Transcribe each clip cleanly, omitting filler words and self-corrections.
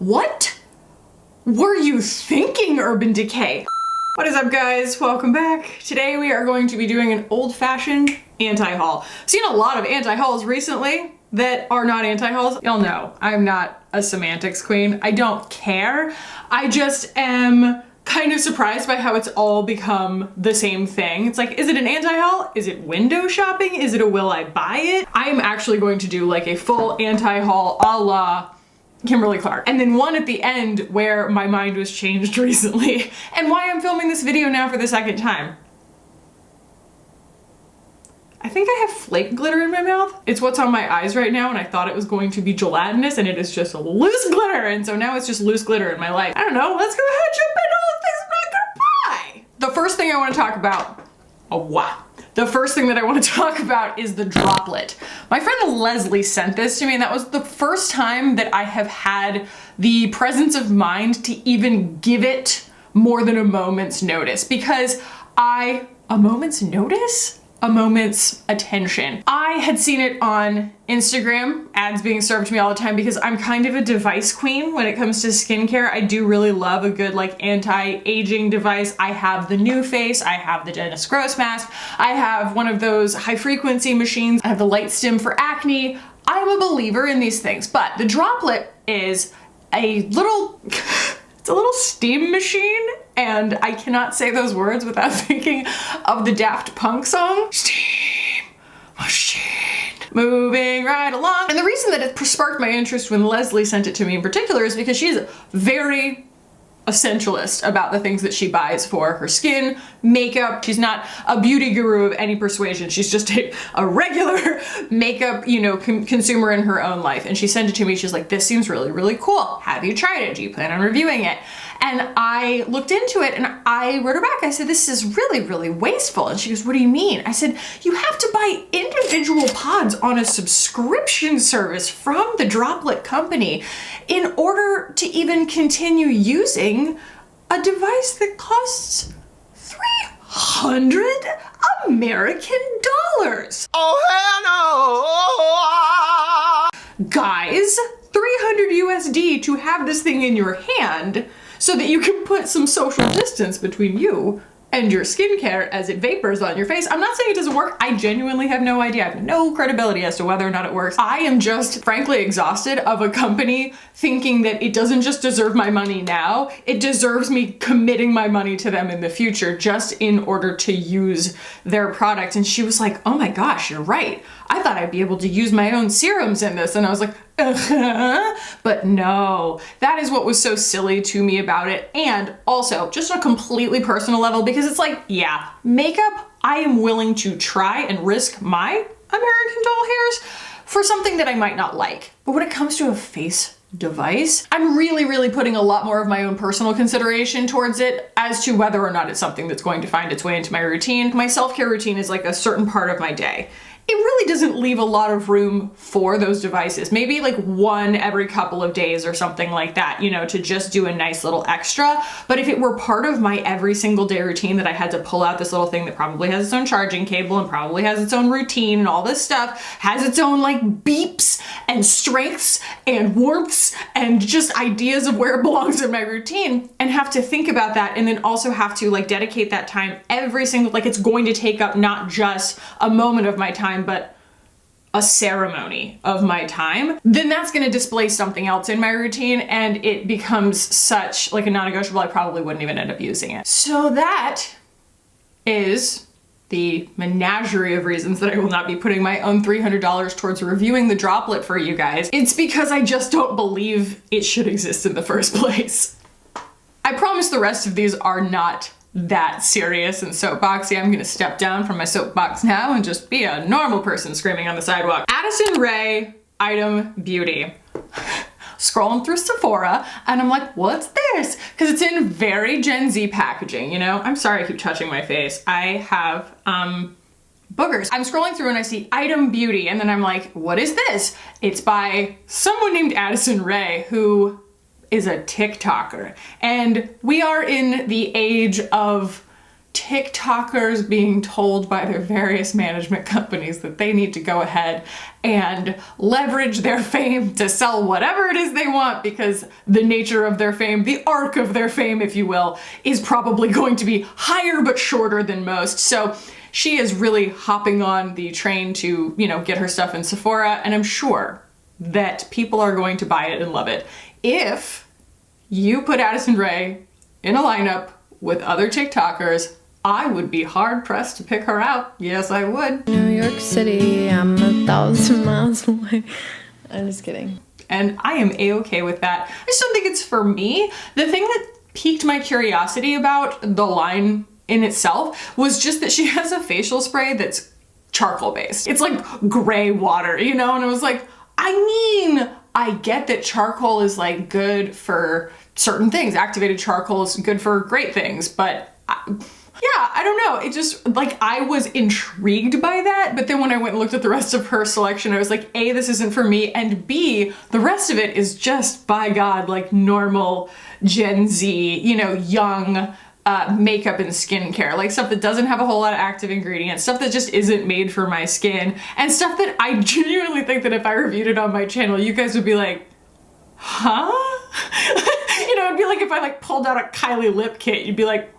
What were you thinking, Urban Decay? What is up, guys? Welcome back. Today we are going to be doing an old-fashioned anti-haul. I've seen a lot of anti-hauls recently that are not anti-hauls. Y'all know I'm not a semantics queen. I don't care. I just am kind of surprised by how it's all become the same thing. It's like, is it an anti-haul? Is it window shopping? Is it a will I buy it? I am actually going to do like a full anti-haul a la Kimberly Clark. And then one at the end where my mind was changed recently and why I'm filming this video now for the second time. I think I have flake glitter in my mouth. It's what's on my eyes right now, and I thought it was going to be gelatinous, and it is just loose glitter, and so now it's just loose glitter in my life. I don't know, let's go ahead and jump into all the things I'm not gonna buy. The first thing I want to talk about, the first thing that I want to talk about is the droplet. My friend Leslie sent this to me, and that was the first time that I have had the presence of mind to even give it more than a moment's notice, because a moment's notice? A moment's attention. I had seen it on Instagram, ads being served to me all the time, because I'm kind of a device queen when it comes to skincare. I do really love a good like anti-aging device. I have the New Face, I have the Dentist Gross Mask, I have one of those high frequency machines, I have the Light Stim for acne. I'm a believer in these things, but the droplet is a little it's a little steam machine, and I cannot say those words without thinking of the Daft Punk song. Steam machine. Moving right along. And the reason that it sparked my interest when Leslie sent it to me in particular is because she's very essentialist about the things that she buys for her skin, makeup. She's not a beauty guru of any persuasion. She's just a regular makeup, you know, consumer in her own life. And she sent it to me. She's like, this seems really, really cool. Have you tried it? Do you plan on reviewing it? And I looked into it and I wrote her back. I said, this is really, really wasteful. And she goes, what do you mean? I said, you have to buy individual pods on a subscription service from the Droplet company in order to even continue using a device that costs $300 American dollars. Oh, hell no! Guys, $300 USD to have this thing in your hand so that you can put some social distance between you and your skincare as it vapors on your face. I'm not saying it doesn't work. I genuinely have no idea. I have no credibility as to whether or not it works. I am just frankly exhausted of a company thinking that it doesn't just deserve my money now, it deserves me committing my money to them in the future just in order to use their product. And she was like, oh my gosh, you're right. I thought I'd be able to use my own serums in this. And I was like, but no, that is what was so silly to me about it. And also just on a completely personal level, because it's like, yeah, makeup, I am willing to try and risk my American Doll hairs for something that I might not like. But when it comes to a face device, I'm really putting a lot more of my own personal consideration towards it as to whether or not it's something that's going to find its way into my routine. My self-care routine is like a certain part of my day. It really doesn't leave a lot of room for those devices. Maybe like one every couple of days or something like that, you know, to just do a nice little extra. But if it were part of my every single day routine that I had to pull out this little thing that probably has its own charging cable and probably has its own routine and all this stuff, has its own like beeps and strengths and warmths and just ideas of where it belongs in my routine, and have to think about that, and then also have to like dedicate that time every single, like it's going to take up not just a moment of my time, but a ceremony of my time, then that's gonna displace something else in my routine, and it becomes such like a non-negotiable, I probably wouldn't even end up using it. So that is the menagerie of reasons that I will not be putting my own $300 towards reviewing the droplet for you guys. It's because I just don't believe it should exist in the first place. I promise the rest of these are not that serious and soapboxy. I'm gonna step down from my soapbox now and just be a normal person screaming on the sidewalk. Addison Rae Item Beauty. Scrolling through Sephora and I'm like, what's this? Because it's in very Gen Z packaging, you know? I'm sorry I keep touching my face. I have boogers. I'm scrolling through and I see Item Beauty, and then I'm like, what is this? It's by someone named Addison Rae, who is a TikToker. And we are in the age of TikTokers being told by their various management companies that they need to go ahead and leverage their fame to sell whatever it is they want, because the nature of their fame, the arc of their fame, if you will, is probably going to be higher but shorter than most. So she is really hopping on the train to, you know, get her stuff in Sephora, and I'm sure that people are going to buy it and love it. If you put Addison Rae in a lineup with other TikTokers, I would be hard pressed to pick her out. Yes, I would. New York City, I'm 1,000 miles away. I'm just kidding. And I am a-okay with that. I just don't think it's for me. The thing that piqued my curiosity about the line in itself was just that she has a facial spray that's charcoal based. It's like gray water, you know? And I was like, I mean, I get that charcoal is like good for certain things. Activated charcoal is good for great things, but yeah, I don't know. It just, like, I was intrigued by that, but then when I went and looked at the rest of her selection, I was like, A, this isn't for me, and B, the rest of it is just, by God, like normal Gen Z, you know, young makeup and skincare, like stuff that doesn't have a whole lot of active ingredients, stuff that just isn't made for my skin, and stuff that I genuinely think that if I reviewed it on my channel, you guys would be like, huh? You know, it'd be like if I like pulled out a Kylie lip kit, you'd be like,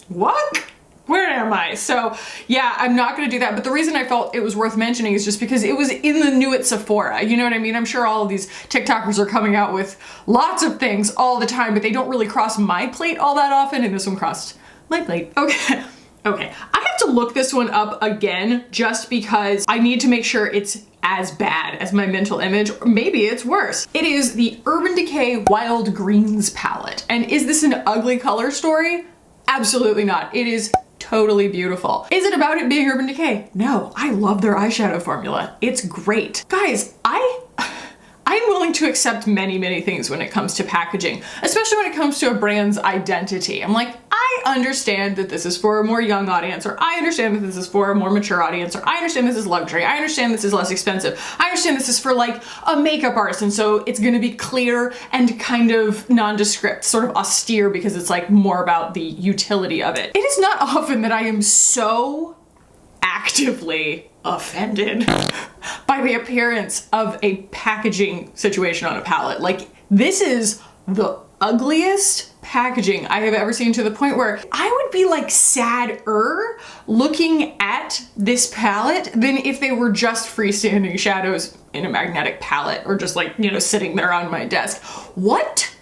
what? Where am I? So yeah, I'm not gonna do that. But the reason I felt it was worth mentioning is just because it was in the new at Sephora. You know what I mean? I'm sure all of these TikTokers are coming out with lots of things all the time, but they don't really cross my plate all that often, and this one crossed my plate. Okay. Okay, I have to look this one up again just because I need to make sure it's as bad as my mental image, or maybe it's worse. It is the Urban Decay Wild Greens palette. And is this an ugly color story? Absolutely not. It is totally beautiful. Is it about it being Urban Decay? No, I love their eyeshadow formula. It's great. Guys, I'm willing to accept many, many things when it comes to packaging, especially when it comes to a brand's identity. I'm like, I understand that this is for a more young audience, or I understand that this is for a more mature audience, or I understand this is luxury, I understand this is less expensive, I understand this is for like a makeup artist, and so it's gonna be clear and kind of nondescript, sort of austere, because it's like more about the utility of it. It is not often that I am so actively offended by the appearance of a packaging situation on a palette. Like, this is the ugliest packaging I have ever seen, to the point where I would be like sadder looking at this palette than if they were just freestanding shadows in a magnetic palette, or just like, you know, sitting there on my desk. What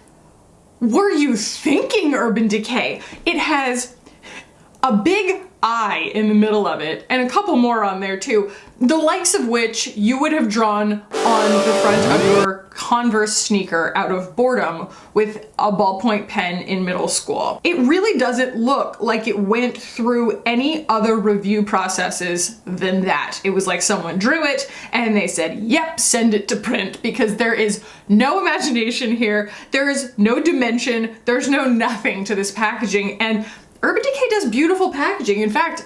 were you thinking, Urban Decay? It has a big eye in the middle of it, and a couple more on there too, the likes of which you would have drawn on the front of your Converse sneaker out of boredom with a ballpoint pen in middle school. It really doesn't look like it went through any other review processes than that. It was like someone drew it and they said, yep, send it to print, because there is no imagination here, there is no dimension, there's no nothing to this packaging. And Urban Decay does beautiful packaging. In fact,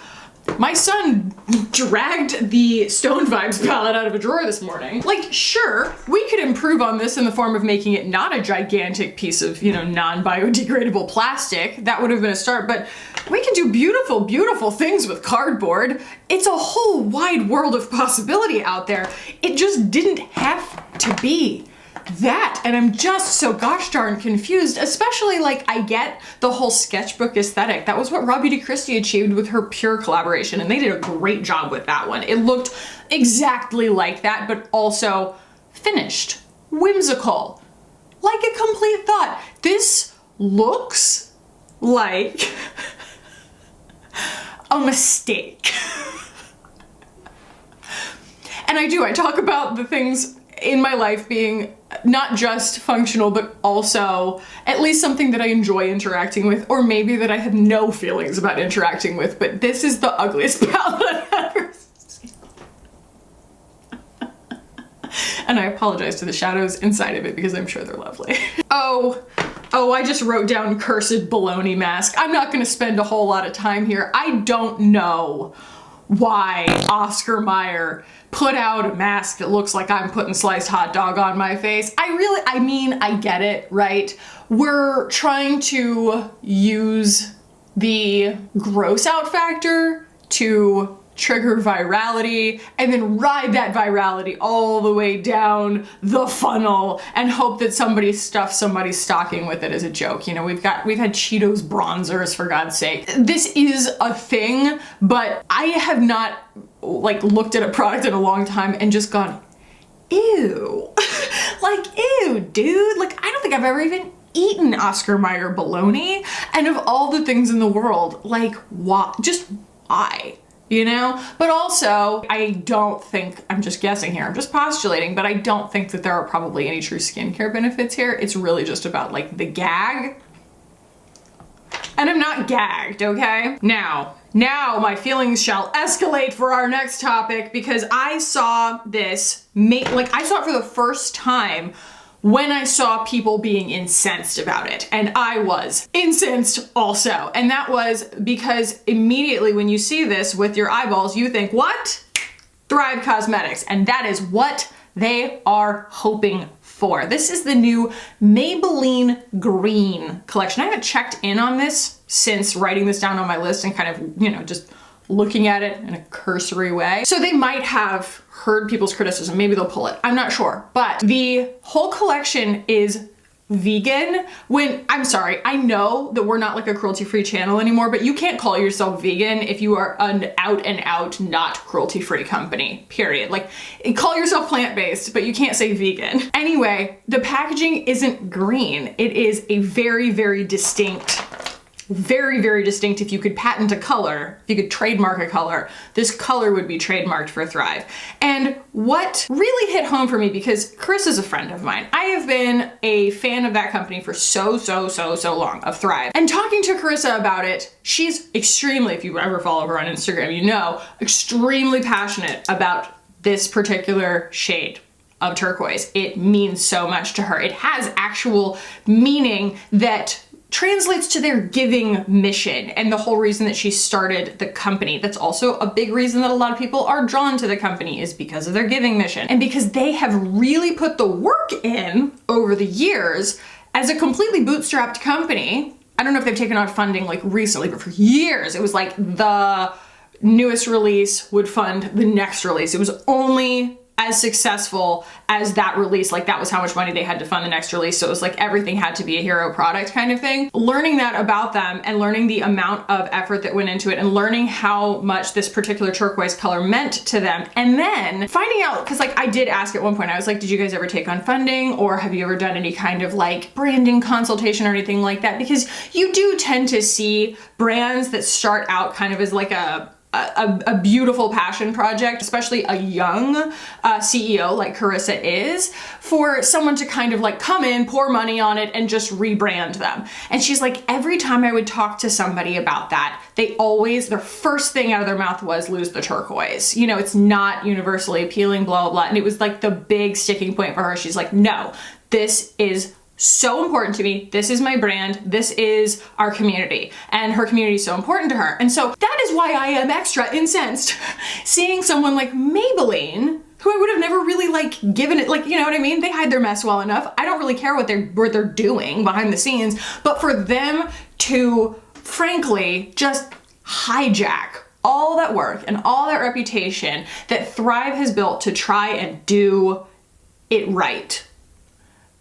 my son dragged the Stone Vibes palette out of a drawer this morning. Like, sure, we could improve on this in the form of making it not a gigantic piece of, you know, non-biodegradable plastic. That would have been a start, but we can do beautiful, beautiful things with cardboard. It's a whole wide world of possibility out there. It just didn't have to be that, and I'm just so gosh darn confused, especially like I get the whole sketchbook aesthetic. That was what Robbie DeChristie achieved with her Pure collaboration, and they did a great job with that one. It looked exactly like that, but also finished, whimsical, like a complete thought. This looks like a mistake. And I talk about the things in my life being not just functional, but also at least something that I enjoy interacting with, or maybe that I have no feelings about interacting with, but this is the ugliest palette I've ever seen. And I apologize to the shadows inside of it, because I'm sure they're lovely. Oh, I just wrote down cursed Bologna mask. I'm not gonna spend a whole lot of time here. I don't know why Oscar Mayer put out a mask that looks like I'm putting sliced hot dog on my face. I mean, I get it, right? We're trying to use the gross out factor to trigger virality, and then ride that virality all the way down the funnel and hope that somebody stuffs somebody's stocking with it as a joke. You know, we've had Cheetos bronzers, for God's sake. This is a thing, but I have not like looked at a product in a long time and just gone, ew. Like, ew, dude. Like, I don't think I've ever even eaten Oscar Mayer bologna. And of all the things in the world, like, why? Just why? You know? But also, I don't think, I'm just guessing here, I'm just postulating, but I don't think that there are probably any true skincare benefits here. It's really just about like the gag. And I'm not gagged, okay? Now my feelings shall escalate for our next topic, because I saw this, I saw it for the first time when I saw people being incensed about it. And I was incensed also. And that was because immediately when you see this with your eyeballs, you think, what? Thrive Cosmetics. And that is what they are hoping for. This is the new Maybelline Green collection. I haven't checked in on this since writing this down on my list and kind of, you know, just looking at it in a cursory way. So they might have heard people's criticism. Maybe they'll pull it. I'm not sure. But the whole collection is vegan. I'm sorry, I know that we're not like a cruelty-free channel anymore, but you can't call yourself vegan if you are an out and out not cruelty-free company, period. Like, call yourself plant-based, but you can't say vegan. Anyway, the packaging isn't green. It is a very, very distinct, if you could patent a color, if you could trademark a color, this color would be trademarked for Thrive. And what really hit home for me, because Chris is a friend of mine, I have been a fan of that company for so long, of Thrive. And talking to Carissa about it, she's extremely, if you ever follow her on Instagram, you know, extremely passionate about this particular shade of turquoise. It means so much to her. It has actual meaning that translates to their giving mission and the whole reason that she started the company. That's also a big reason that a lot of people are drawn to the company, is because of their giving mission. And because they have really put the work in over the years as a completely bootstrapped company. I don't know if they've taken on funding like recently, but for years it was like the newest release would fund the next release. It was only as successful as that release, like that was how much money they had to fund the next release. So it was like everything had to be a hero product kind of thing. Learning that about them and learning the amount of effort that went into it and learning how much this particular turquoise color meant to them. And then finding out, because like I did ask at one point, I was like, did you guys ever take on funding, or have you ever done any kind of like branding consultation or anything like that? Because you do tend to see brands that start out kind of as like a beautiful passion project, especially a young CEO like Carissa is, for someone to kind of like come in, pour money on it, and just rebrand them. And she's like, every time I would talk to somebody about that, they always, their first thing out of their mouth was lose the turquoise. You know, it's not universally appealing, blah, blah, blah. And it was like the big sticking point for her. She's like, no, this is so important to me. This is my brand. This is our community. And her community is so important to her. And so that is why I am extra incensed seeing someone like Maybelline, who I would have never really like given it, like, you know what I mean? They hide their mess well enough. I don't really care what they're doing behind the scenes, but for them to frankly just hijack all that work and all that reputation that Thrive has built to try and do it right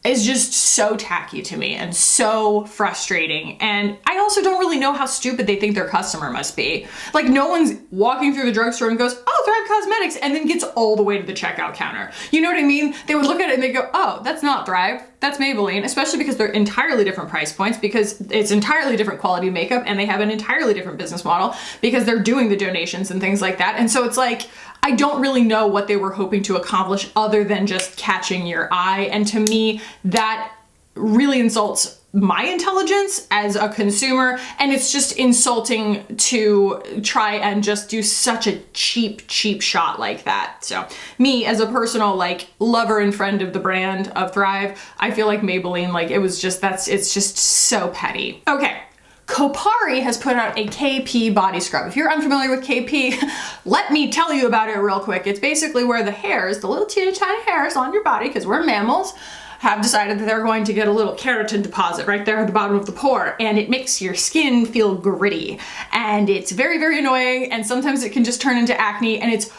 is just so tacky to me and so frustrating. And I also don't really know how stupid they think their customer must be. Like, no one's walking through the drugstore and goes, oh, Thrive Cosmetics, and then gets all the way to the checkout counter. You know what I mean? They would look at it and they go, oh, that's not Thrive, that's Maybelline, especially because they're entirely different price points, because it's entirely different quality makeup, and they have an entirely different business model because they're doing the donations and things like that. And so it's like, I don't really know what they were hoping to accomplish other than just catching your eye. And to me, that really insults my intelligence as a consumer, and it's just insulting to try and just do such a cheap shot like that. So me as a personal like lover and friend of the brand of Thrive, I feel like Maybelline, like it's just so petty. Okay. Kopari has put out a KP body scrub. If you're unfamiliar with KP, let me tell you about it real quick. It's basically where the hairs, the little teeny tiny hairs on your body, because we're mammals, have decided that they're going to get a little keratin deposit right there at the bottom of the pore, and it makes your skin feel gritty. And it's very, very annoying, and sometimes it can just turn into acne, and it's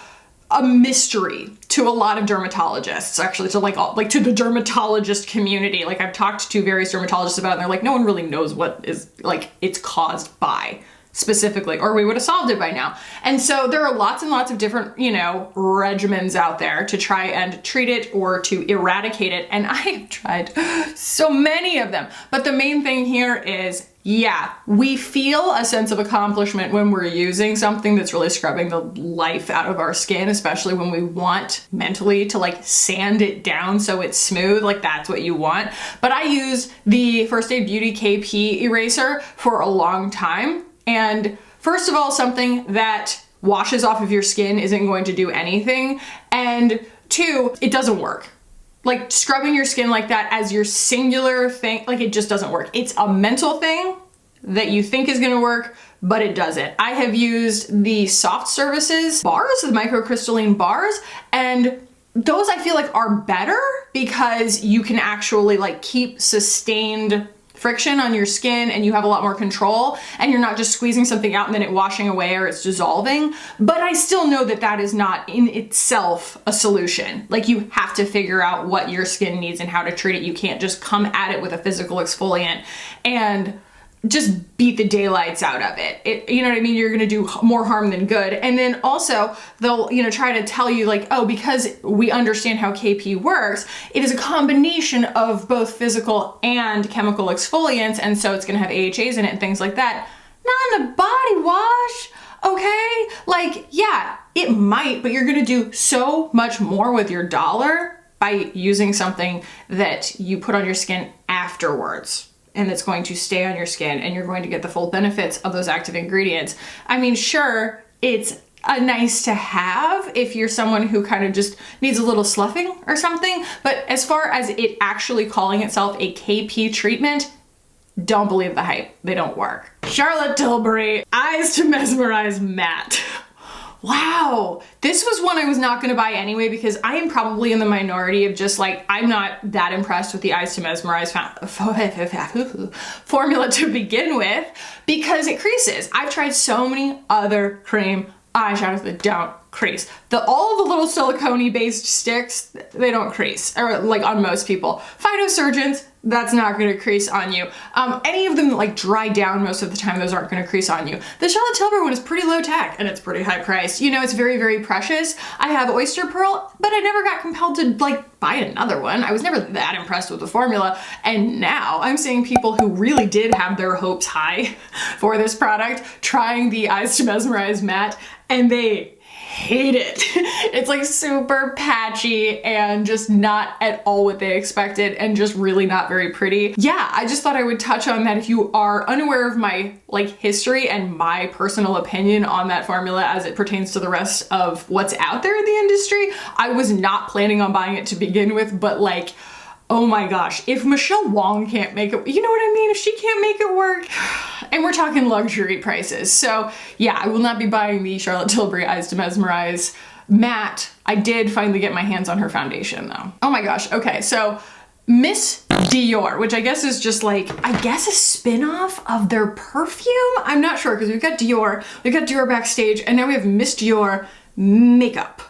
a mystery to a lot of dermatologists, actually, to like to the dermatologist community. Like, I've talked to various dermatologists about it, and they're like, no one really knows what is, like, it's caused by specifically, or we would have solved it by now. And so there are lots and lots of different, you know, regimens out there to try and treat it or to eradicate it. And I have tried so many of them. But the main thing here is, yeah, we feel a sense of accomplishment when we're using something that's really scrubbing the life out of our skin, especially when we want mentally to like sand it down so it's smooth, like that's what you want. But I used the First Aid Beauty KP eraser for a long time. And first of all, something that washes off of your skin isn't going to do anything. And two, it doesn't work. Like, scrubbing your skin like that as your singular thing, like, it just doesn't work. It's a mental thing that you think is gonna work, but it doesn't. I have used the Soft Services bars, the microcrystalline bars, and those I feel like are better because you can actually like keep sustained friction on your skin, and you have a lot more control, and you're not just squeezing something out and then it washing away or it's dissolving. But I still know that that is not in itself a solution. Like, you have to figure out what your skin needs and how to treat it. You can't just come at it with a physical exfoliant and just beat the daylights out of it. You know what I mean? You're gonna do more harm than good. And then also they'll, you know, try to tell you like, oh, because we understand how KP works, it is a combination of both physical and chemical exfoliants, and so it's gonna have AHAs in it and things like that. Not in a body wash, okay? Like, yeah, it might, but you're gonna do so much more with your dollar by using something that you put on your skin afterwards. And it's going to stay on your skin, and you're going to get the full benefits of those active ingredients. I mean, sure, it's a nice to have if you're someone who kind of just needs a little sloughing or something, but as far as it actually calling itself a KP treatment, don't believe the hype. They don't work. Charlotte Tilbury Eyes to Mesmerize Matte. Wow, this was one I was not gonna buy anyway because I am probably in the minority of just like, I'm not that impressed with the Eyes to Mesmerize formula to begin with because it creases. I've tried so many other cream eyeshadows that don't crease. All the little silicone based sticks, they don't crease, or like on most people. Phytosurgeons, that's not gonna crease on you. Any of them that like dry down most of the time, those aren't gonna crease on you. The Charlotte Tilbury one is pretty low tech and it's pretty high priced. You know, it's very, very precious. I have Oyster Pearl, but I never got compelled to like buy another one. I was never that impressed with the formula. And now I'm seeing people who really did have their hopes high for this product trying the Eyes to Mesmerize Matte, and they hate it. It's like super patchy and just not at all what they expected and just really not very pretty. Yeah, I just thought I would touch on that if you are unaware of my like history and my personal opinion on that formula as it pertains to the rest of what's out there in the industry. I was not planning on buying it to begin with, but like, oh my gosh, if Michelle Wong can't make it, you know what I mean? If she can't make it work, and we're talking luxury prices. So yeah, I will not be buying the Charlotte Tilbury Eyes to Mesmerize Matte. I did finally get my hands on her foundation though. Oh my gosh, okay, so Miss Dior, which I guess is just like, I guess a spin-off of their perfume? I'm not sure, because we've got Dior Backstage, and now we have Miss Dior Makeup.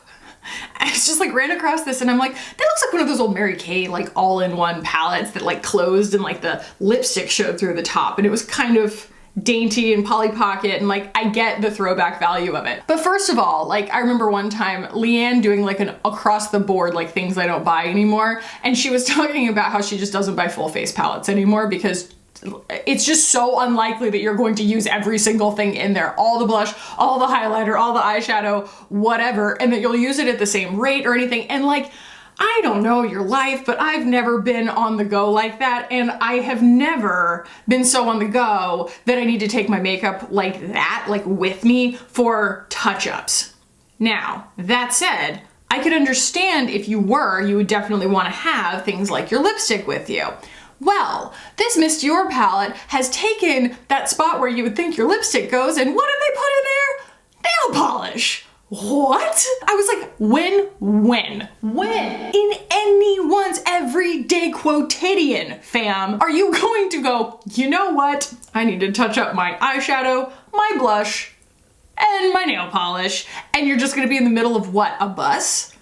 I just like ran across this and I'm like, that looks like one of those old Mary Kay like all-in-one palettes that like closed and like the lipstick showed through the top, and it was kind of dainty and Polly Pocket, and like I get the throwback value of it. But first of all, like I remember one time Leanne doing like an across the board like things I don't buy anymore, and she was talking about how she just doesn't buy full face palettes anymore because it's just so unlikely that you're going to use every single thing in there, all the blush, all the highlighter, all the eyeshadow, whatever, and that you'll use it at the same rate or anything. And like, I don't know your life, but I've never been on the go like that, and I have never been so on the go that I need to take my makeup like that, like with me for touch-ups. Now, that said, I could understand if you would definitely want to have things like your lipstick with you. Well, this Miss Dior palette has taken that spot where you would think your lipstick goes, and what have they put in there? Nail polish. What? I was like, when? In anyone's everyday quotidian, fam, are you going to go, you know what? I need to touch up my eyeshadow, my blush, and my nail polish. And you're just gonna be in the middle of what? A bus?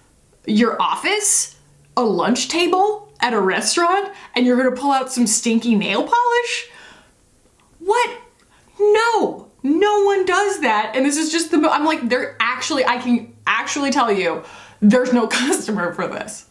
Your office? A lunch table? At a restaurant? And you're gonna pull out some stinky nail polish? What? No, no one does that. And this is just I'm like, I can actually tell you, there's no customer for this.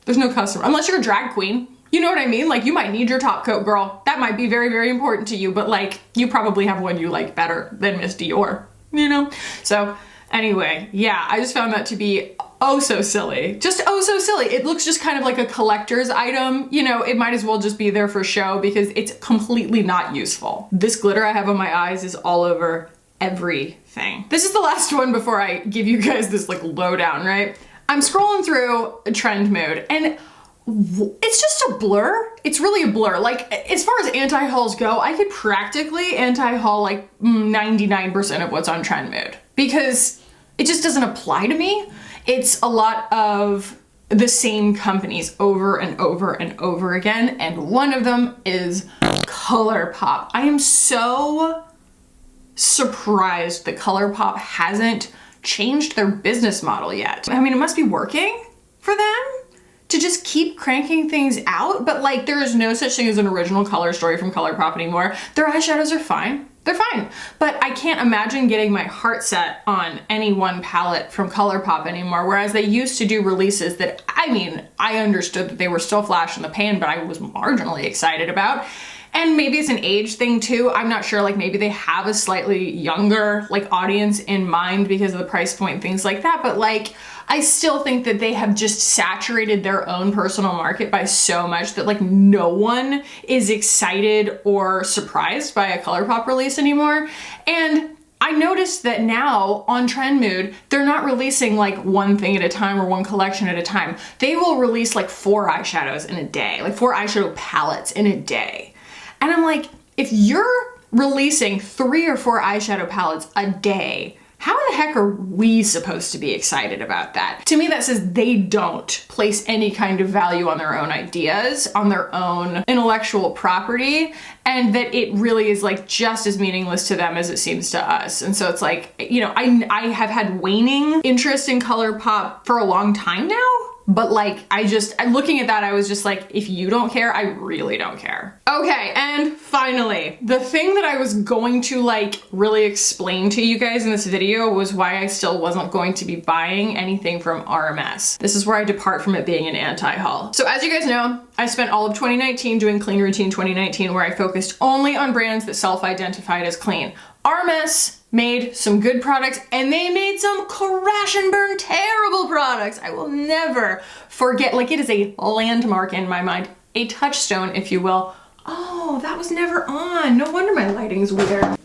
There's no customer, unless you're a drag queen. You know what I mean? Like, you might need your top coat, girl. That might be very, very important to you, but like, you probably have one you like better than Miss Dior, you know? So anyway, yeah, I just found that to be oh so silly. Just oh so silly. It looks just kind of like a collector's item. You know, it might as well just be there for show because it's completely not useful. This glitter I have on my eyes is all over everything. This is the last one before I give you guys this like lowdown, right? I'm scrolling through Trend Mood and it's just a blur. It's really a blur. Like, as far as anti-hauls go, I could practically anti-haul like 99% of what's on Trend Mood because it just doesn't apply to me. It's a lot of the same companies over and over and over again, and one of them is ColourPop. I am so surprised that ColourPop hasn't changed their business model yet. I mean, it must be working for them to just keep cranking things out, but like, there is no such thing as an original color story from ColourPop anymore. Their eyeshadows are fine. They're fine, but I can't imagine getting my heart set on any one palette from ColourPop anymore, whereas they used to do releases that, I mean, I understood that they were still flash in the pan, but I was marginally excited about. And maybe it's an age thing too. I'm not sure, like maybe they have a slightly younger like audience in mind because of the price point and things like that. But like, I still think that they have just saturated their own personal market by so much that like no one is excited or surprised by a ColourPop release anymore. And I noticed that now on Trend Mood, they're not releasing like one thing at a time or one collection at a time. They will release like 4 eyeshadows in a day, like 4 eyeshadow palettes in a day. And I'm like, if you're releasing 3 or 4 eyeshadow palettes a day, how in the heck are we supposed to be excited about that? To me, that says they don't place any kind of value on their own ideas, on their own intellectual property, and that it really is like just as meaningless to them as it seems to us. And so it's like, you know, I have had waning interest in ColourPop for a long time now. But like, looking at that, I was just like, if you don't care, I really don't care. Okay, and finally, the thing that I was going to like really explain to you guys in this video was why I still wasn't going to be buying anything from RMS. This is where I depart from it being an anti-haul. So as you guys know, I spent all of 2019 doing Clean Routine 2019, where I focused only on brands that self-identified as clean. RMS made some good products and they made some crash and burn terrible products. I will never forget, like it is a landmark in my mind, a touchstone, if you will. Oh, that was never on. No wonder my lighting's weird.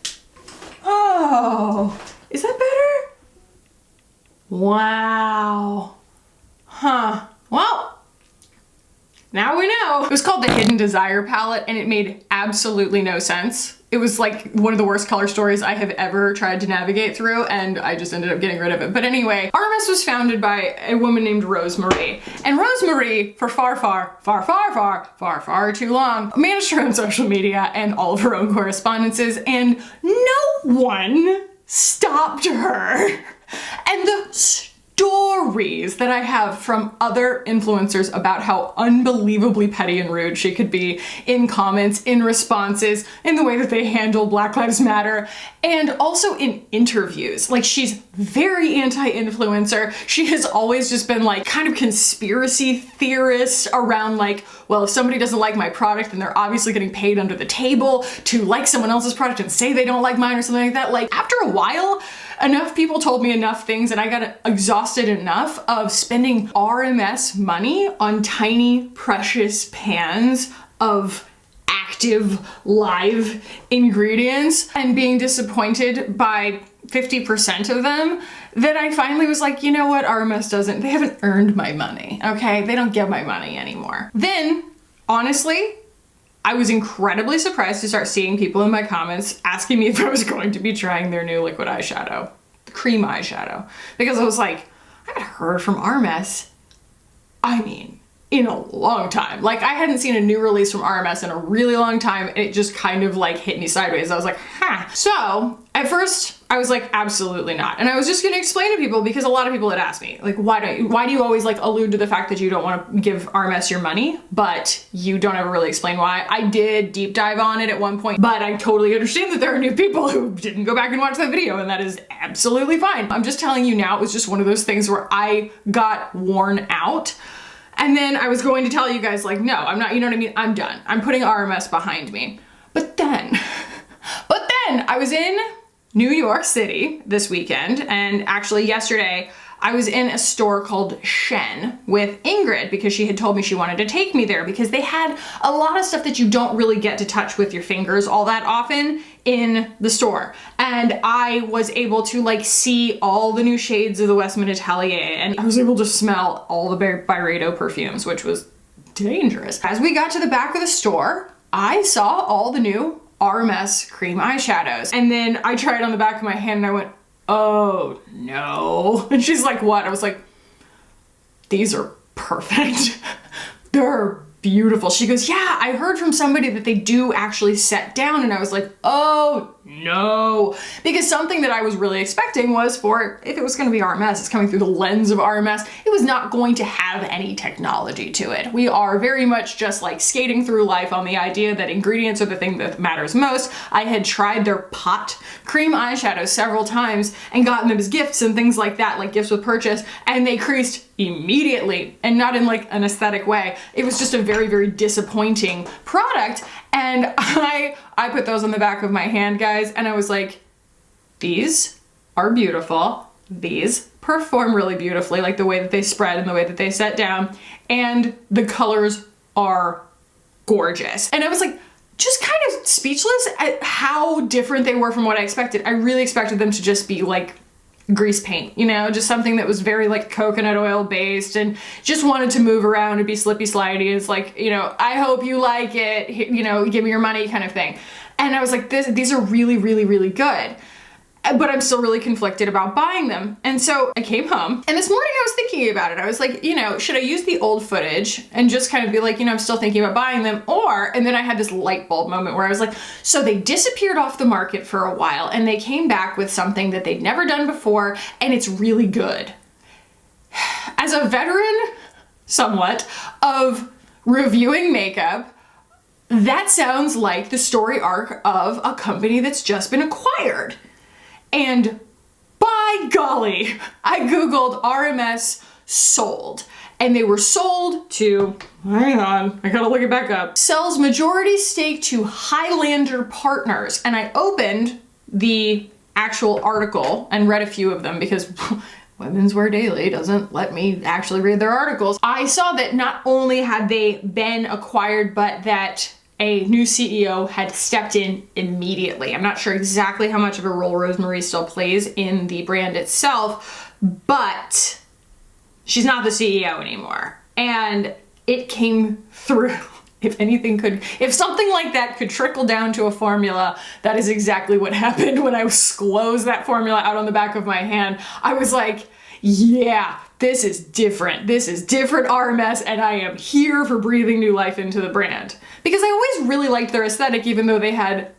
Oh, is that better? Wow. Huh. Well, now we know. It was called the Hidden Desire palette and it made absolutely no sense. It was like one of the worst color stories I have ever tried to navigate through, and I just ended up getting rid of it. But anyway, RMS was founded by a woman named Rosemarie. And Rosemarie, for far too long, managed her own social media and all of her own correspondences, and no one stopped her. And the stories that I have from other influencers about how unbelievably petty and rude she could be in comments, in responses, in the way that they handle Black Lives Matter, and also in interviews. Like, she's very anti-influencer. She has always just been like kind of conspiracy theorist around like, well, if somebody doesn't like my product, then they're obviously getting paid under the table to like someone else's product and say they don't like mine or something like that. Like, after a while, enough people told me enough things and I got exhausted enough of spending RMS money on tiny, precious pans of active, live ingredients and being disappointed by 50% of them, that I finally was like, you know what, RMS they haven't earned my money, okay? They don't get my money anymore. Then, honestly, I was incredibly surprised to start seeing people in my comments asking me if I was going to be trying their new liquid eyeshadow, the cream eyeshadow, because I was like, I haven't heard from RMS, I mean, in a long time. Like, I hadn't seen a new release from RMS in a really long time, and it just kind of like hit me sideways. I was like, huh. So at first I was like, absolutely not. And I was just gonna explain to people, because a lot of people had asked me, like, why do you always like allude to the fact that you don't want to give RMS your money, but you don't ever really explain why? I did deep dive on it at one point, but I totally understand that there are new people who didn't go back and watch that video, and that is absolutely fine. I'm just telling you now, it was just one of those things where I got worn out. And then I was going to tell you guys, like, no, I'm not, you know what I mean? I'm done. I'm putting RMS behind me. But then I was in New York City this weekend, and actually yesterday I was in a store called Shen with Ingrid, because she had told me she wanted to take me there because they had a lot of stuff that you don't really get to touch with your fingers all that often in the store. And I was able to like see all the new shades of the Westman Atelier, and I was able to smell all the Byredo perfumes, which was dangerous. As we got to the back of the store, I saw all the new Rms Cream Eyeshadows. And then I tried on the back of my hand and I went, oh no. And she's like, what? I was like, these are perfect. They're beautiful. She goes, yeah, I heard from somebody that they do actually set down. And I was like, oh no. Because something that I was really expecting was for, if it was gonna be RMS, it's coming through the lens of RMS, it was not going to have any technology to it. We are very much just like skating through life on the idea that ingredients are the thing that matters most. I had tried their pot cream eyeshadows several times and gotten them as gifts and things like that, like gifts with purchase, and they creased immediately, and not in like an aesthetic way. It was just a very, very disappointing product. And I put those on the back of my hand, guys, and I was like, these are beautiful. These perform really beautifully, like the way that they spread and the way that they set down, and the colors are gorgeous. And I was like, just kind of speechless at how different they were from what I expected. I really expected them to just be like grease paint, you know, just something that was very like coconut oil based and just wanted to move around and be slippy slidey. It's like, you know, I hope you like it, you know, give me your money kind of thing. And I was like, these are really, really, really good. But I'm still really conflicted about buying them. And so I came home, and this morning I was thinking about it. I was like, you know, should I use the old footage and just kind of be like, you know, I'm still thinking about buying them? Or, and then I had this light bulb moment where I was like, so they disappeared off the market for a while and they came back with something that they'd never done before, and it's really good. As a veteran, somewhat, of reviewing makeup, that sounds like the story arc of a company that's just been acquired. And by golly, I Googled RMS sold, and they were sold to, hang on, I gotta look it back up, sells majority stake to Highlander Partners. And I opened the actual article and read a few of them because Women's Wear Daily doesn't let me actually read their articles. I saw that not only had they been acquired, but that a new CEO had stepped in immediately. I'm not sure exactly how much of a role Rosemary still plays in the brand itself, but she's not the CEO anymore. And it came through. If anything could, if something like that could trickle down to a formula, that is exactly what happened when I squoze that formula out on the back of my hand. I was like, yeah, this is different. This is different RMS, and I am here for breathing new life into the brand. Because I always really liked their aesthetic, even though they had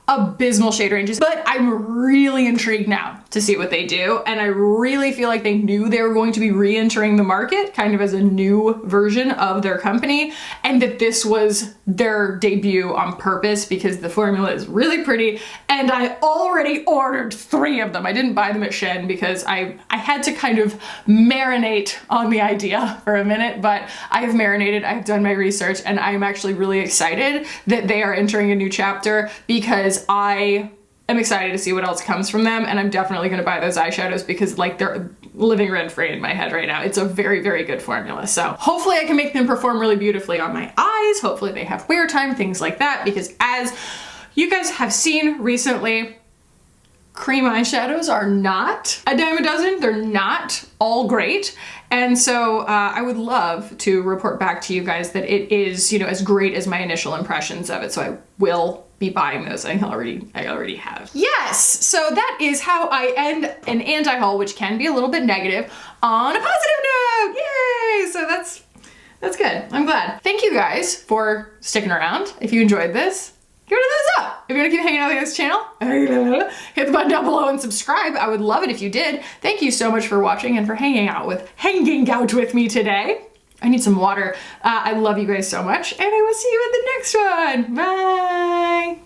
abysmal shade ranges. But I'm really intrigued now to see what they do, and I really feel like they knew they were going to be re-entering the market kind of as a new version of their company, and that this was their debut on purpose because the formula is really pretty, and I already ordered 3 of them. I didn't buy them at Shen because I had to kind of marinate on the idea for a minute, but I have marinated, I've done my research, and I'm actually really excited that they are entering a new chapter because I am excited to see what else comes from them, and I'm definitely gonna buy those eyeshadows because like they're living rent-free in my head right now. It's a very, very good formula. So hopefully I can make them perform really beautifully on my eyes. Hopefully they have wear time, things like that, because as you guys have seen recently, cream eyeshadows are not a dime a dozen. They're not all great. And so I would love to report back to you guys that it is, you know, as great as my initial impressions of it. So I will be buying those. I already have. Yes, so that is how I end an anti-haul, which can be a little bit negative, on a positive note. Yay! So That's good. I'm glad. Thank you guys for sticking around. If you enjoyed this, give it a thumbs up. If you want to keep hanging out with this channel, hit the button down below and subscribe. I would love it if you did. Thank you so much for watching and for hanging out with me today. I need some water. I love you guys so much, and I will see you in the next one. Bye.